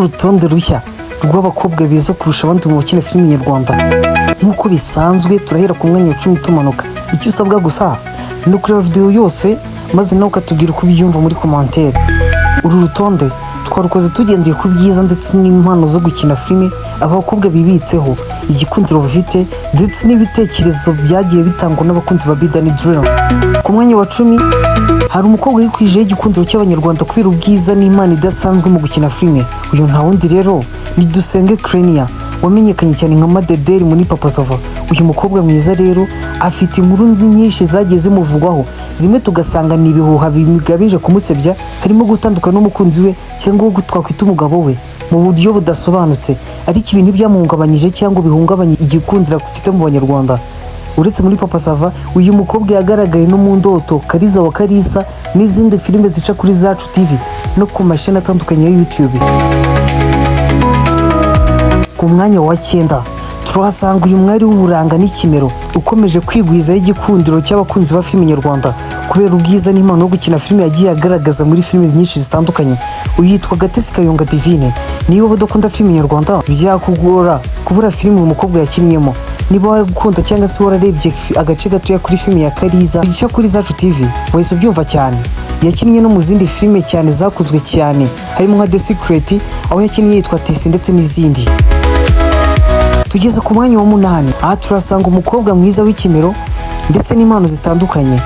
urutonde rushya rw'abakobwa beza kurusha abandi mu bakina filime nyarwanda. Nk'uko bisanzwe turahera ku mwanya wa 10 tumanuka. Icyo usabwa gusa ni ukureba video yose maze nawe ukatubwira uko ubyumva muri commentaire. Uru rutonde twarukoze tugendeye ku byiza ndetse n'impano zo gukina filime abakobwa bibitseho, igikundiro bafite ndetse n'ibitekerezo byagiye bitangwa n'abakunzi ba Bidani Drill. Ku mwanya wa 10 hari umukobwa wikwijeho igikundiro cy'abanyarwanda kubera ubwiza n'impano idasanzwe mu gukina filime. Uyu nta wundi rero ni Dusenge Krenia wamenyekanye cyane nka Madederi muri Papa Sava. Uyu mukobwa mwiza rero afite inkuru nzi nyinshi zagiye zimuvugwaho, zimwe tugasanga ni ibihuha bimugabije kumusebya, harimo gutandukana n'umukunzi we cyangwa gutwakwita umugabo we mu buryo budasobanutse, ariko ibi ntibyamuhungabanyije cyangwa bihungabanye igikundiro afite mu banyarwanda. Uretse muri Papa Sava, uyu mukobwa yagaragaye no mu Ndoto, Kariza wa Karisa n'izindi filime zica kuri Zacu TV no ku mashini atandukanye ya YouTube. Ku mwanya wa 9 turahasanga uyu mwari w'uburanga n'ikimero ukomeje kwigwizaho igikundiro cy'abakunzi ba filime nyarwanda kubera ubwiza n'impano yo gukina filime yagiye agaragaza muri filime nyinshi zitandukanye. Uyitwa Gatesi Kayonga Divine. Niba udakunda filime nyarwanda byakugora kubura filime umukobwa yakinnyemo. Niba wari gukunda cyangwa se wararebye agace gatoya kuri filime ya Kariza bica kuri Zacu TV, wese ubyumva cyane. Yakinnye no mu zindi filime cyane zakozwe cyane, harimo nka The Secret aho yakinnye yitwa Tesi ndetse n'izindi. Tugeze ku mwanya wa 8, aha turasanga umukobwa mwiza w'ikimero ndetse n'impano zitandukanye.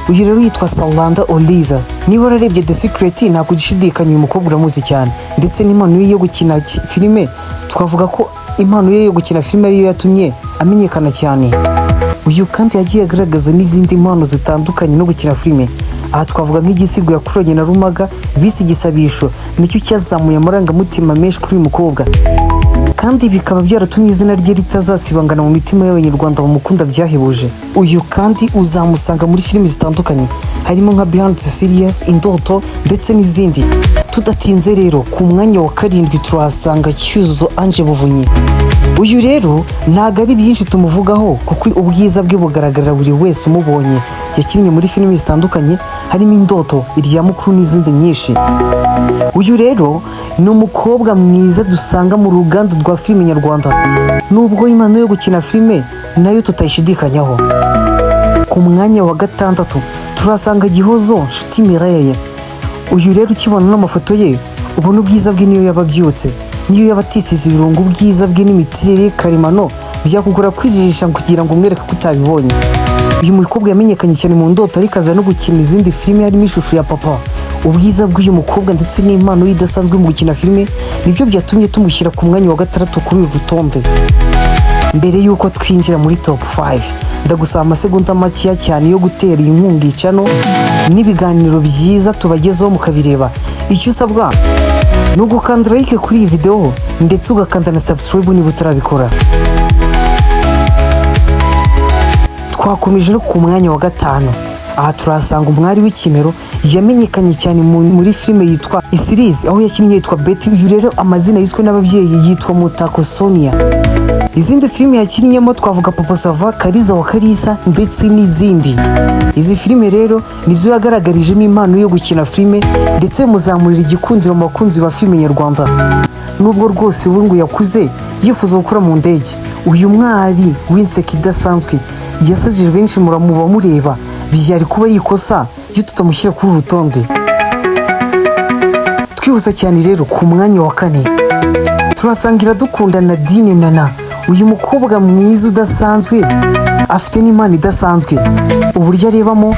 Uyu rero yitwa Salanda Oliver. Niba wararebye The Secret nta kugishidikanya uyu mukobwa uramuzi cyane, ndetse n'impano ye yo gukina filime twavuga ko impano ye yo gukina filime ariyo yatumye amenyekana cyane. Uyu kandi yagiye agaragaza n'izindi mpano zitandukanye no gukina filime. Aha twavuga nk'igisigo yakuranye na Rumaga bise Igisabisho, nicyo cyazamuye amarangamutima menshi kuri uyu mukobwa, kandi bikaba byaratumye izina rye ritazasibangana mu mitima y'abanyarwanda bamukunda byahebuje. Uyu kandi uzamusanga muri filime zitandukanye harimo nka Behind the Scenes, Indoto ndetse n'izindi. Tudatinze rero ku mwanya wa 7 turahasanga Cyuzuzo Ange Buvunyi. Uyu rero ntago ari byinshi tumuvugaho kuko ubwiza bwe bugaragarira buri wese umubonye. Yakinnye muri filime zitandukanye harimo Indoto, Irya Mukuru n'izindi nyinshi. Uyu rero ni umukobwa mwiza dusanga mu ruganda rwa filime nyarwanda, nubwo impano yo gukina filime nayo tutayishidikanyaho. Ku mwanya wa 6 turasanga Gihozo Nshuti Mireille. Uyu rero ukibona n'amafoto ye ubona ubwiza bwe niyo yababyutse, niyo yabatisize ibirungo, ubwiza bwe n'imiterere karemano byakugora kwijijisha kugira ngo umwereke ko utabibonye. Uyu mukobwa yamenyekanye cyane mu Ndoto ariko aza no gukina izindi filime harimo Ishusho ya Papa. Ubwiza bw'uyu mukobwa ndetse n'impano idasanzwe mu gukina filime nibyo byatumye tumushyira ku mwanya wa 6 kuri uru rutonde. Mbere yuko twinjira muri top 5, ndagusaba amasegonda makeya cyane yo gutera inkunga icano n'ibiganiro byiza tubagezeho mukabireba. Icyo usabwa ni ugukanda like kuri iyi video ndetse ugakanda na subscribe niba utarabikora. Twakomeje no ku mwanya wa 5. Aha turasanga umwari w'ikimero yamenyekanye cyane muri filime yitwa Isirizi aho yakinnye yitwa Betty. Uyu rero amazina yiswe n'ababyeyi yitwa Mutako Sonia. Izindi filime yakinnyemo twavuga Papa Sava, Kariza wa Karisa ndetse n'izindi. Izi filime rero nizo yagaragarijemo impano yo gukina filime ndetse muzamurira igikundiro mu bakunzi ba filime nyarwanda. Nubwo rwose we ngo yakuze yifuza gukora mu ndege, uyu mwari w'inseko idasanzwe yasajije benshi muramuba mureba, byari kuba yikosa iyo tutamushyira kuri urutonde. Twihuza cyane rero ku mwanya wa 4 turasanga Iradukunda Nadine Nana. Uyu mukobwa mwiza udasanzwe afite n'impano idasanzwe, uburyo arebamo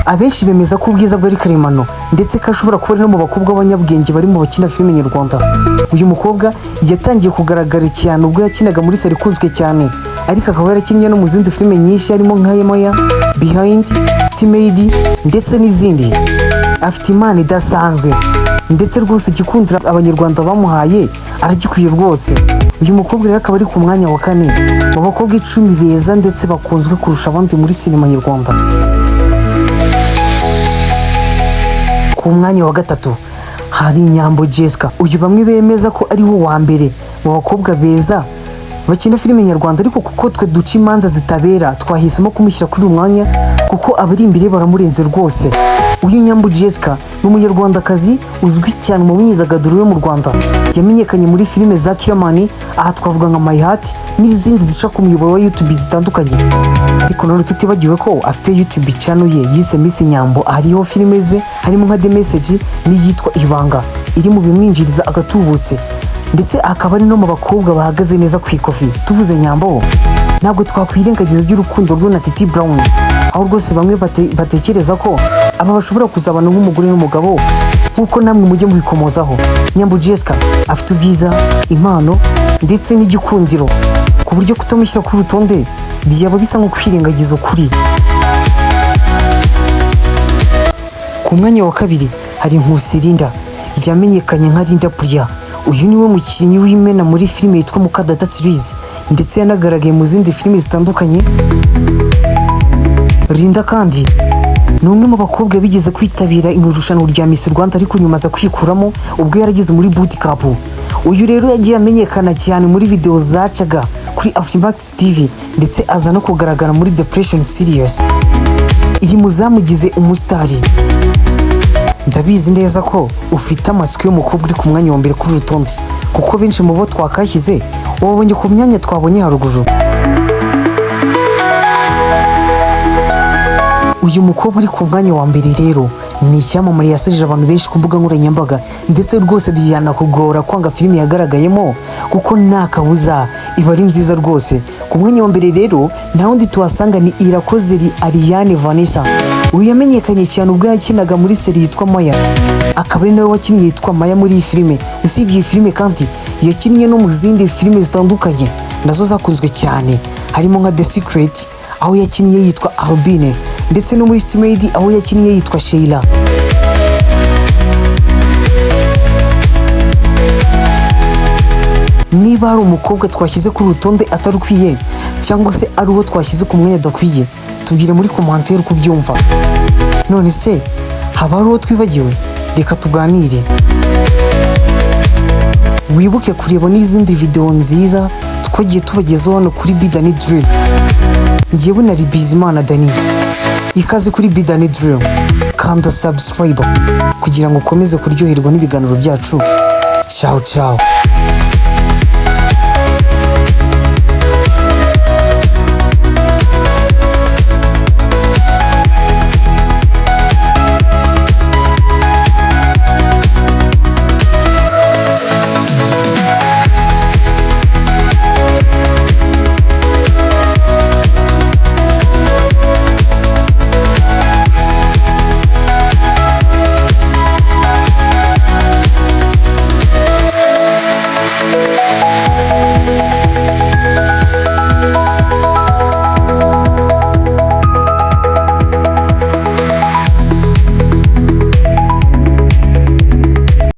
abenshi bemeza ko ubwiza bwe ari karemano ndetse ko ashobora kuba ari no mu bakobwa b'abanyabwenge bari mu bakina filime nyarwanda. Uyu mukobwa yatangiye kugaragara cyane ubwo yakinaga muri seri ikunzwe cyane, ariko akaba yarakinnye no mu zindi filime nyinshi harimo nka Yemoya, Behind, Stimade ndetse n'izindi. Afite impano idasanzwe ndetse rwose igikundira abanyarwanda bamuhaye aragikwiye rwose. Uyu mukobwa rero akaba ari ku mwanya wa 4 mu bakobwa 10 beza ndetse bakunzwe kurusha abandi muri sinema nyarwanda. Ku mwanya wa 3 hari Nyambo Jessica. Uyu bamwe bemeza ko ari wo wa mbere mu bakobwa beza bakina filime nyarwanda, ariko kuko twe duca imanza zitabera twahisemo kumushyira kuri uyu mwanya kuko abari imbere baramurenze rwose. uyu Nyambo Jessica ni umunyarwandakazi uzwi cyane mu myidagaduro yo mu Rwanda. Yamenyekanye muri filime za Kiramani, aha twavuga nka My Heart n'izindi zica ku muyoboro wa YouTube zitandukanye. Ariko none tutibagiwe ko afite YouTube channel ye yise Miss Nyambo, hariho filime ze harimo nka The Message n'iyitwa Ibanga iri mu bimwinjiriza agatubutse, ndetse akaba ari no mu bakobwa bahagaze neza ku ikofi. Tuvuze Nyambo ntabwo twakwirengagiza by'urukundo rwe na Titi Brown, aho rwose bamwe batekereza ko aba bashobora kuzabana nk'umugore n'umugabo nk'uko namwe mujye mubikomozaho. Nyambo Jessica afite ubwiza, impano ndetse n'igikundiro ku buryo kutamushyira ku rutonde byaba bisa nko kwirengagiza ukuri. Ku mwanya wa kabiri hari Nkusi Linda, yamenyekanye nka Linda Priya. Uyu niwe mukinnyi w'imena muri filime yitwa Mukadata series, ndetse yanagaragaye mu zindi filime zitandukanye. Linda kandi ni umwe mu bakobwa bigeze kwitabira irushanwa rya Miss Rwanda ariko nyuma aza kwikuramo ubwo yarageze muri bootcamp. Uyu rero yagiye amenyekana cyane muri video zacaga kuri Afrimax TV, ndetse aza no kugaragara muri Depression series iri mu zamugize umusitari. Ndabizi neza ko ufite amatsiko y'umukobwa uri ku mwanya wa mbere kuri rutonde, kuko benshi mu bo twakashyize wabonye ku myanya twabonye haruguru. Uyu mukobwa uri ku mwanya wa mbere rero ni icyamamare, yasajije abantu benshi ku mbuga nkoranyambaga, ndetse rwose byanakugora kwanga filime yagaragayemo kuko nta kabuza iba ari nziza rwose. Ku mwanya wa mbere rero nta wundi tuhasanga ni Irakoze Ariane Vanessa. Uyu yamenyekanye cyane ubwo yakinaga muri seri yitwa Maya, akaba ari nawe wakinnye yitwa Maya muri iyi filime. Usibye iyi filime kandi yakinnye no mu zindi filime zitandukanye nazo zakunzwe cyane, harimo nka The Secret aho yakinnye yitwa Albine, ndetse no muri Stimade aho yakinnye yitwa Sheila. Niba hari umukobwa twashyize ku rutonde atarukwiye cyangwa se ari uwo twashyize ku mwanya adakwiye, tubwire muri commentaire uko ubyumva. None se haba hari uwo twibagiwe? Reka tuganire. Wibuke kureba n'izindi video nziza twagiye tubagezaho hano kuri Bidani Drill. Njyewe na Bizimana Dani, ikaze kuri Bidani Drill. Kanda subscribe kugira ngo ukomeze kuryoherwa n'ibiganiro byacu. Ciao ciao.